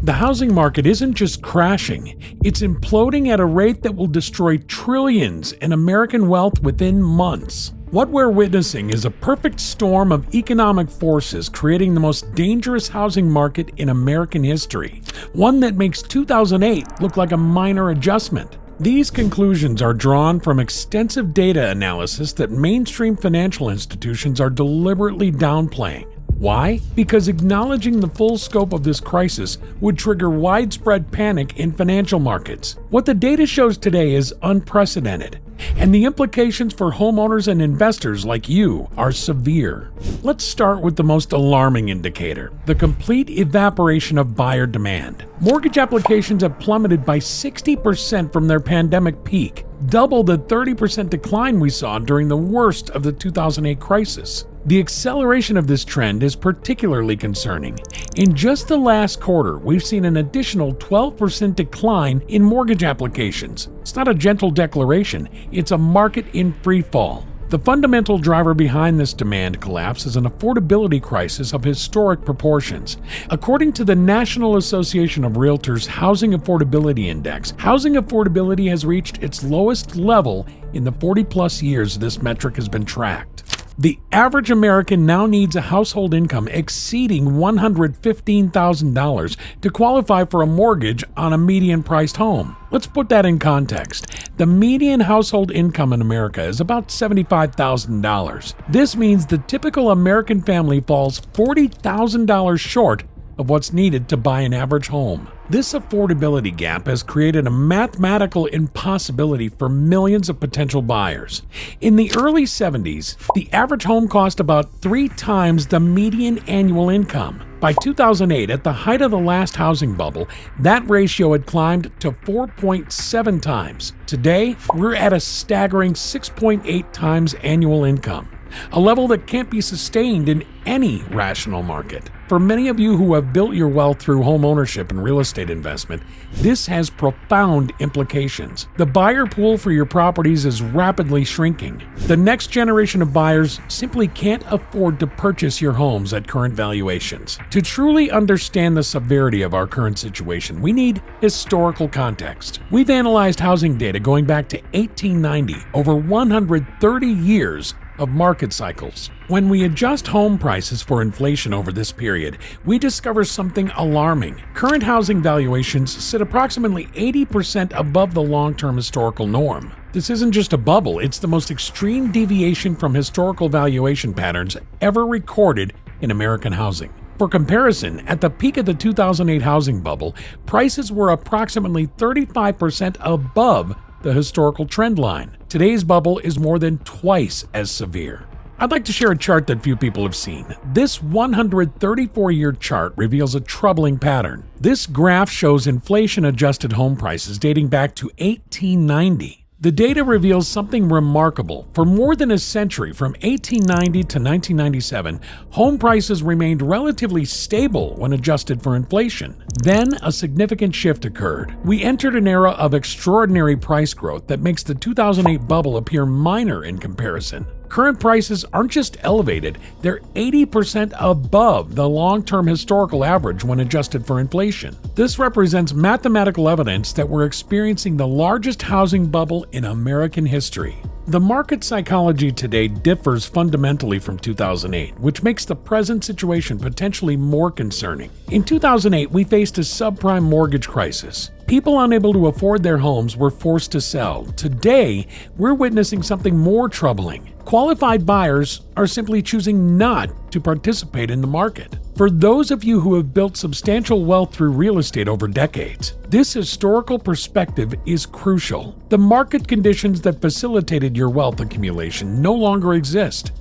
The housing market isn't just crashing, it's imploding at a rate that will destroy trillions in American wealth within months. What we're witnessing is a perfect storm of economic forces creating the most dangerous housing market in American history, one that makes 2008 look like a minor adjustment. These conclusions are drawn from extensive data analysis that mainstream financial institutions are deliberately downplaying. Why? Because acknowledging the full scope of this crisis would trigger widespread panic in financial markets. What the data shows today is unprecedented, and the implications for homeowners and investors like you are severe. Let's start with the most alarming indicator, the complete evaporation of buyer demand. Mortgage applications have plummeted by 60% from their pandemic peak, double the 30% decline we saw during the worst of the 2008 crisis. The acceleration of this trend is particularly concerning. In just the last quarter, we've seen an additional 12% decline in mortgage applications. It's not a gentle declaration, it's a market in freefall. The fundamental driver behind this demand collapse is an affordability crisis of historic proportions. According to the National Association of Realtors Housing Affordability Index, housing affordability has reached its lowest level in the 40-plus years this metric has been tracked. The average American now needs a household income exceeding $115,000 to qualify for a mortgage on a median-priced home. Let's put that in context. The median household income in America is about $75,000. This means the typical American family falls $40,000 short of what's needed to buy an average home. This affordability gap has created a mathematical impossibility for millions of potential buyers. In the early 70s, the average home cost about 3 times the median annual income. By 2008, at the height of the last housing bubble, that ratio had climbed to 4.7 times. Today, we're at a staggering 6.8 times annual income, a level that can't be sustained in any rational market. For many of you who have built your wealth through home ownership and real estate investment, this has profound implications. The buyer pool for your properties is rapidly shrinking. The next generation of buyers simply can't afford to purchase your homes at current valuations. To truly understand the severity of our current situation, we need historical context. We've analyzed housing data going back to 1890, over 130 years of market cycles. When we adjust home prices for inflation over this period, we discover something alarming. Current housing valuations sit approximately 80% above the long-term historical norm. This isn't just a bubble, it's the most extreme deviation from historical valuation patterns ever recorded in American housing. For comparison, at the peak of the 2008 housing bubble, prices were approximately 35% above the historical trend line. Today's bubble is more than twice as severe. I'd like to share a chart that few people have seen. This 134-year chart reveals a troubling pattern. This graph shows inflation-adjusted home prices dating back to 1890. The data reveals something remarkable. For more than a century, from 1890 to 1997, home prices remained relatively stable when adjusted for inflation. Then, a significant shift occurred. We entered an era of extraordinary price growth that makes the 2008 bubble appear minor in comparison. Current prices aren't just elevated, they're 80% above the long-term historical average when adjusted for inflation. This represents mathematical evidence that we're experiencing the largest housing bubble in American history. The market psychology today differs fundamentally from 2008, which makes the present situation potentially more concerning. In 2008, we faced a subprime mortgage crisis. People unable to afford their homes were forced to sell. Today, we're witnessing something more troubling. Qualified buyers are simply choosing not to participate in the market. For those of you who have built substantial wealth through real estate over decades, this historical perspective is crucial. The market conditions that facilitated your wealth accumulation no longer exist.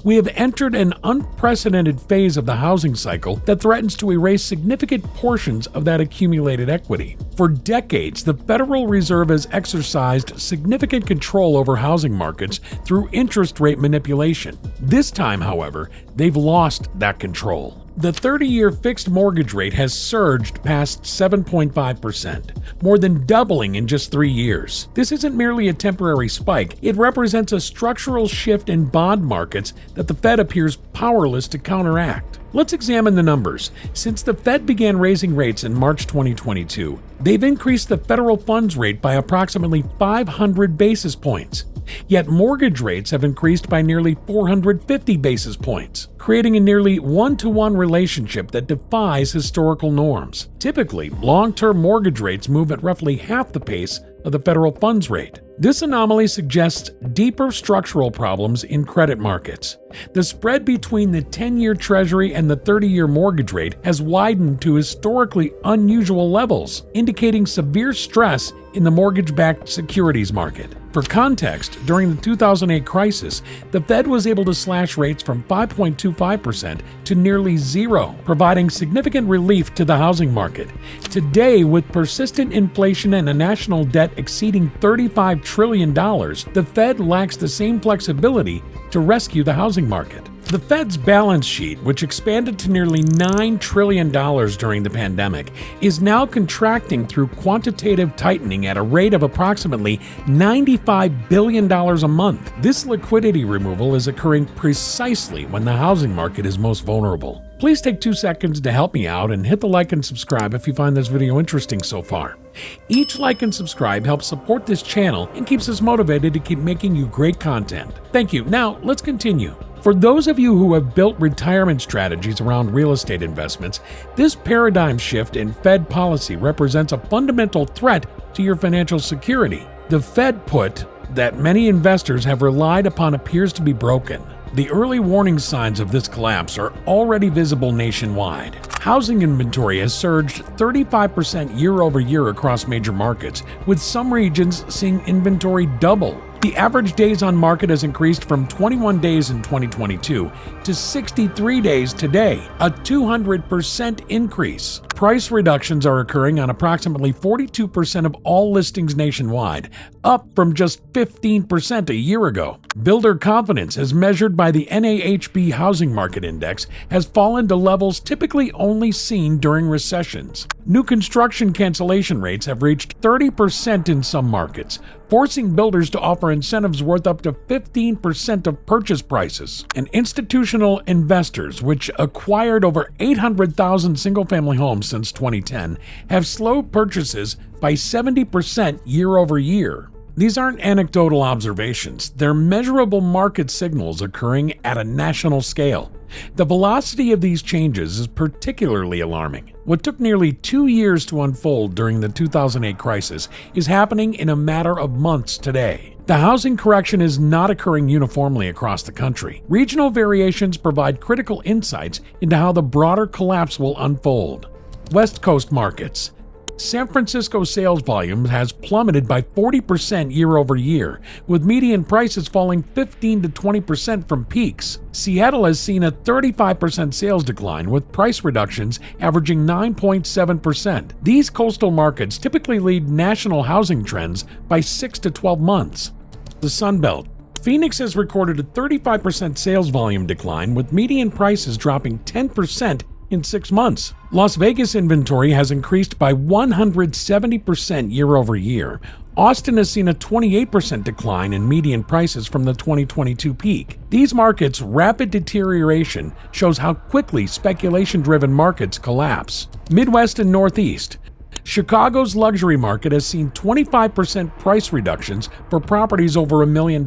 We have entered an unprecedented phase of the housing cycle that threatens to erase significant portions of that accumulated equity. For decades, the Federal Reserve has exercised significant control over housing markets through interest rate manipulation. This time, however, they've lost that control. The 30-year fixed mortgage rate has surged past 7.5%, more than doubling in just 3 years. This isn't merely a temporary spike, it represents a structural shift in bond markets that the Fed appears powerless to counteract. Let's examine the numbers. Since the Fed began raising rates in March 2022, they've increased the federal funds rate by approximately 500 basis points. Yet mortgage rates have increased by nearly 450 basis points, creating a nearly one-to-one relationship that defies historical norms. Typically, long-term mortgage rates move at roughly half the pace of the federal funds rate. This anomaly suggests deeper structural problems in credit markets. The spread between the 10-year Treasury and the 30-year mortgage rate has widened to historically unusual levels, indicating severe stress in the mortgage-backed securities market. For context, during the 2008 crisis, the Fed was able to slash rates from 5.25% to nearly zero, providing significant relief to the housing market. Today, with persistent inflation and a national debt exceeding $35 trillion, the Fed lacks the same flexibility to rescue the housing market. The Fed's balance sheet, which expanded to nearly $9 trillion during the pandemic, is now contracting through quantitative tightening at a rate of approximately $95 billion a month. This liquidity removal is occurring precisely when the housing market is most vulnerable. Please take 2 seconds to help me out and hit the like and subscribe if you find this video interesting so far. Each like and subscribe helps support this channel and keeps us motivated to keep making you great content. Thank you. Now, let's continue. For those of you who have built retirement strategies around real estate investments, this paradigm shift in Fed policy represents a fundamental threat to your financial security. The Fed put that many investors have relied upon appears to be broken. The early warning signs of this collapse are already visible nationwide. Housing inventory has surged 35% year over year across major markets, with some regions seeing inventory double. The average days on market has increased from 21 days in 2022 to 63 days today, a 200% increase. Price reductions are occurring on approximately 42% of all listings nationwide, up from just 15% a year ago. Builder confidence, as measured by the NAHB Housing Market Index, has fallen to levels typically only seen during recessions. New construction cancellation rates have reached 30% in some markets, forcing builders to offer incentives worth up to 15% of purchase prices. And institutional investors, which acquired over 800,000 single-family homes since 2010, have slowed purchases by 70% year over year. These aren't anecdotal observations, they're measurable market signals occurring at a national scale. The velocity of these changes is particularly alarming. What took nearly 2 years to unfold during the 2008 crisis is happening in a matter of months today. The housing correction is not occurring uniformly across the country. Regional variations provide critical insights into how the broader collapse will unfold. West Coast markets. San Francisco sales volume has plummeted by 40% year over year, with median prices falling 15 to 20% from peaks. Seattle has seen a 35% sales decline, with price reductions averaging 9.7%. These coastal markets typically lead national housing trends by 6 to 12 months. The Sun Belt. Phoenix has recorded a 35% sales volume decline, with median prices dropping 10% in 6 months. Las Vegas inventory has increased by 170% year over year. Austin has seen a 28% decline in median prices from the 2022 peak. These markets' rapid deterioration shows how quickly speculation-driven markets collapse. Midwest and Northeast. Chicago's luxury market has seen 25% price reductions for properties over $1 million.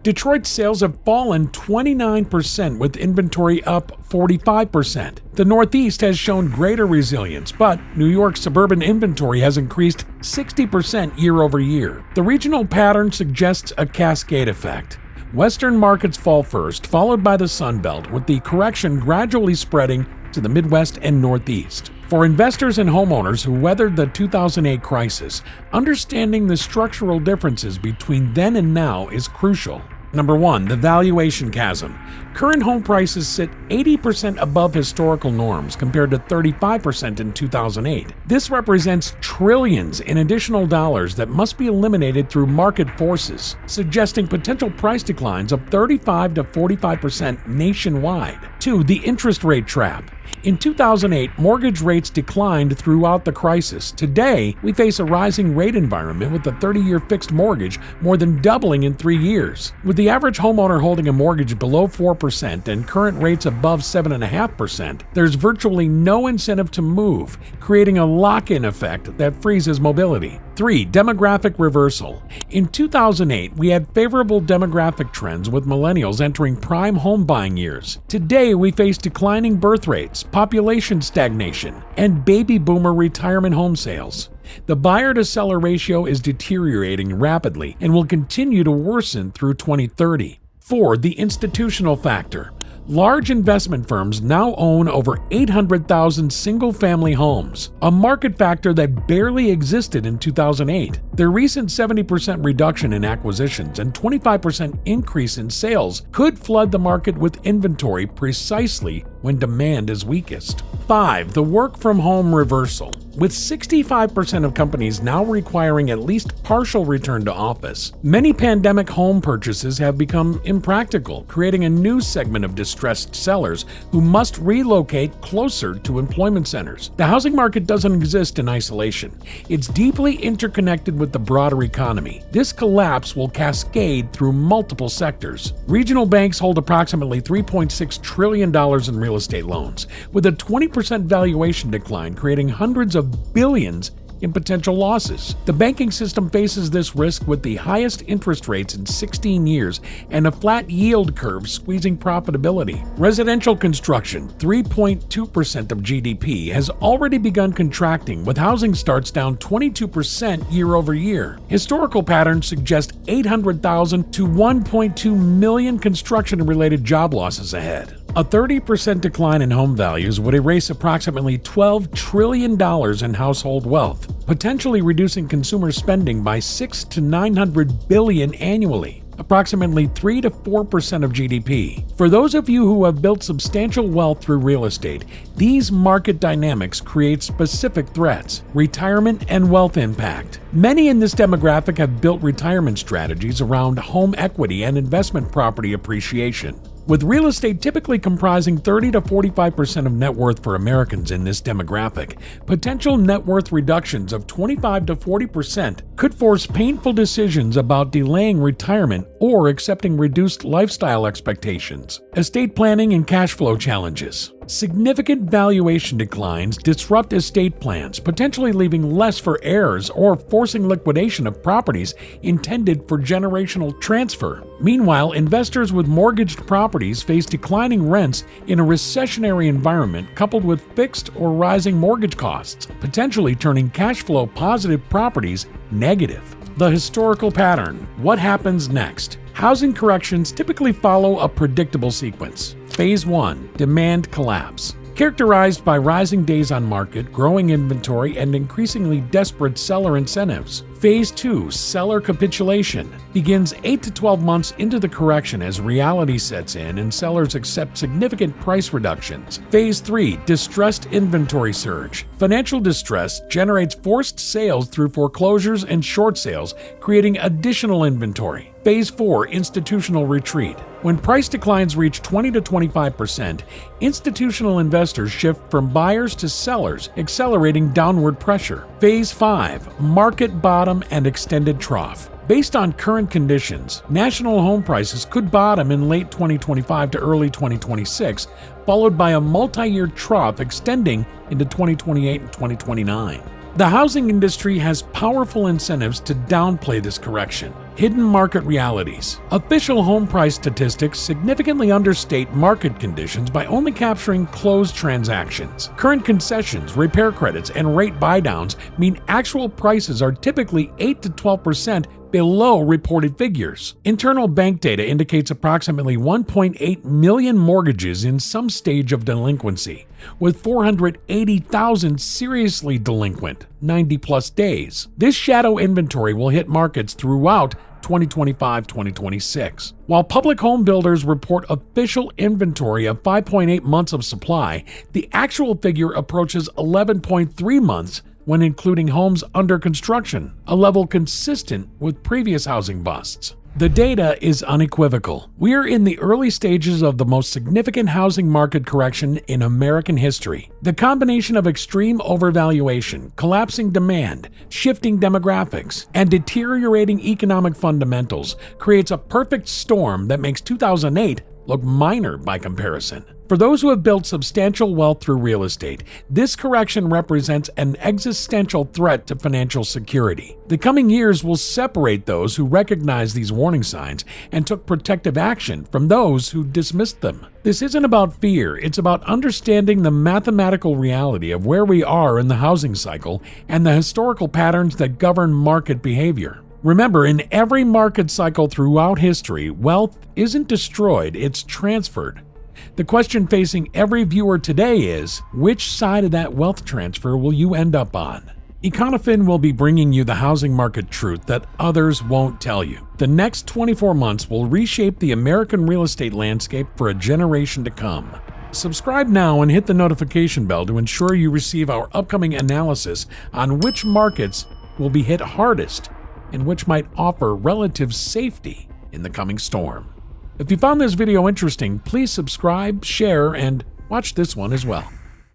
Detroit's sales have fallen 29%, with inventory up 45%. The Northeast has shown greater resilience, but New York's suburban inventory has increased 60% year over year. The regional pattern suggests a cascade effect. Western markets fall first, followed by the Sun Belt, with the correction gradually spreading to the Midwest and Northeast. For investors and homeowners who weathered the 2008 crisis, understanding the structural differences between then and now is crucial. Number 1, the valuation chasm. Current home prices sit 80% above historical norms compared to 35% in 2008. This represents trillions in additional dollars that must be eliminated through market forces, suggesting potential price declines of 35 to 45% nationwide. 2. The interest rate trap. In 2008, mortgage rates declined throughout the crisis. Today, we face a rising rate environment with the 30-year fixed mortgage more than doubling in 3 years. With the average homeowner holding a mortgage below 4% and current rates above 7.5%, there's virtually no incentive to move, creating a lock-in effect that freezes mobility. 3. Demographic reversal. In 2008, we had favorable demographic trends with millennials entering prime home buying years. Today, we face declining birth rates, population stagnation, and baby boomer retirement home sales. The buyer-to-seller ratio is deteriorating rapidly and will continue to worsen through 2030. 4. The institutional factor. Large investment firms now own over 800,000 single-family homes, a market factor that barely existed in 2008. Their recent 70% reduction in acquisitions and 25% increase in sales could flood the market with inventory precisely when demand is weakest. 5. The work-from-home reversal. With 65% of companies now requiring at least partial return to office, many pandemic home purchases have become impractical, creating a new segment of distressed sellers who must relocate closer to employment centers. The housing market doesn't exist in isolation. It's deeply interconnected with the broader economy. This collapse will cascade through multiple sectors. Regional banks hold approximately $3.6 trillion in real estate loans, with a 20% valuation decline creating hundreds of billions in potential losses. The banking system faces this risk with the highest interest rates in 16 years and a flat yield curve squeezing profitability. Residential construction, 3.2% of GDP, has already begun contracting, with housing starts down 22% year over year. Historical patterns suggest 800,000 to 1.2 million construction-related job losses ahead. A 30% decline in home values would erase approximately $12 trillion in household wealth, potentially reducing consumer spending by $600 to $900 billion annually, approximately 3 to 4% of GDP. For those of you who have built substantial wealth through real estate, these market dynamics create specific threats: retirement and wealth impact. Many in this demographic have built retirement strategies around home equity and investment property appreciation. With real estate typically comprising 30 to 45% of net worth for Americans in this demographic, potential net worth reductions of 25 to 40% could force painful decisions about delaying retirement or accepting reduced lifestyle expectations. Estate planning and cash flow challenges. Significant valuation declines disrupt estate plans, potentially leaving less for heirs or forcing liquidation of properties intended for generational transfer. Meanwhile, investors with mortgaged properties face declining rents in a recessionary environment coupled with fixed or rising mortgage costs, potentially turning cash flow positive properties negative. The historical pattern. What happens next? Housing corrections typically follow a predictable sequence. Phase 1. Demand collapse. Characterized by rising days on market, growing inventory, and increasingly desperate seller incentives. Phase 2. Seller capitulation. Begins 8 to 12 months into the correction as reality sets in and sellers accept significant price reductions. Phase 3. Distressed inventory surge. Financial distress generates forced sales through foreclosures and short sales, creating additional inventory. Phase 4. Institutional retreat. When price declines reach 20 to 25%, institutional investors shift from buyers to sellers, accelerating downward pressure. Phase 5. Market bottom and extended trough. Based on current conditions, national home prices could bottom in late 2025 to early 2026, followed by a multi-year trough extending into 2028 and 2029. The housing industry has powerful incentives to downplay this correction. Hidden market realities. Official home price statistics significantly understate market conditions by only capturing closed transactions. Current concessions, repair credits, and rate buydowns mean actual prices are typically 8 to 12% below reported figures. Internal bank data indicates approximately 1.8 million mortgages in some stage of delinquency, with 480,000 seriously delinquent, 90-plus days. This shadow inventory will hit markets throughout 2025-2026. While public home builders report official inventory of 5.8 months of supply, the actual figure approaches 11.3 months when including homes under construction, a level consistent with previous housing busts. The data is unequivocal. We are in the early stages of the most significant housing market correction in American history. The combination of extreme overvaluation, collapsing demand, shifting demographics, and deteriorating economic fundamentals creates a perfect storm that makes 2008 look minor by comparison. For those who have built substantial wealth through real estate, this correction represents an existential threat to financial security. The coming years will separate those who recognize these warning signs and took protective action from those who dismissed them. This isn't about fear, it's about understanding the mathematical reality of where we are in the housing cycle and the historical patterns that govern market behavior. Remember, in every market cycle throughout history, wealth isn't destroyed, it's transferred. The question facing every viewer today is, which side of that wealth transfer will you end up on? Econofin will be bringing you the housing market truth that others won't tell you. The next 24 months will reshape the American real estate landscape for a generation to come. Subscribe now and hit the notification bell to ensure you receive our upcoming analysis on which markets will be hit hardest and which might offer relative safety in the coming storm. If you found this video interesting, please subscribe, share, and watch this one as well.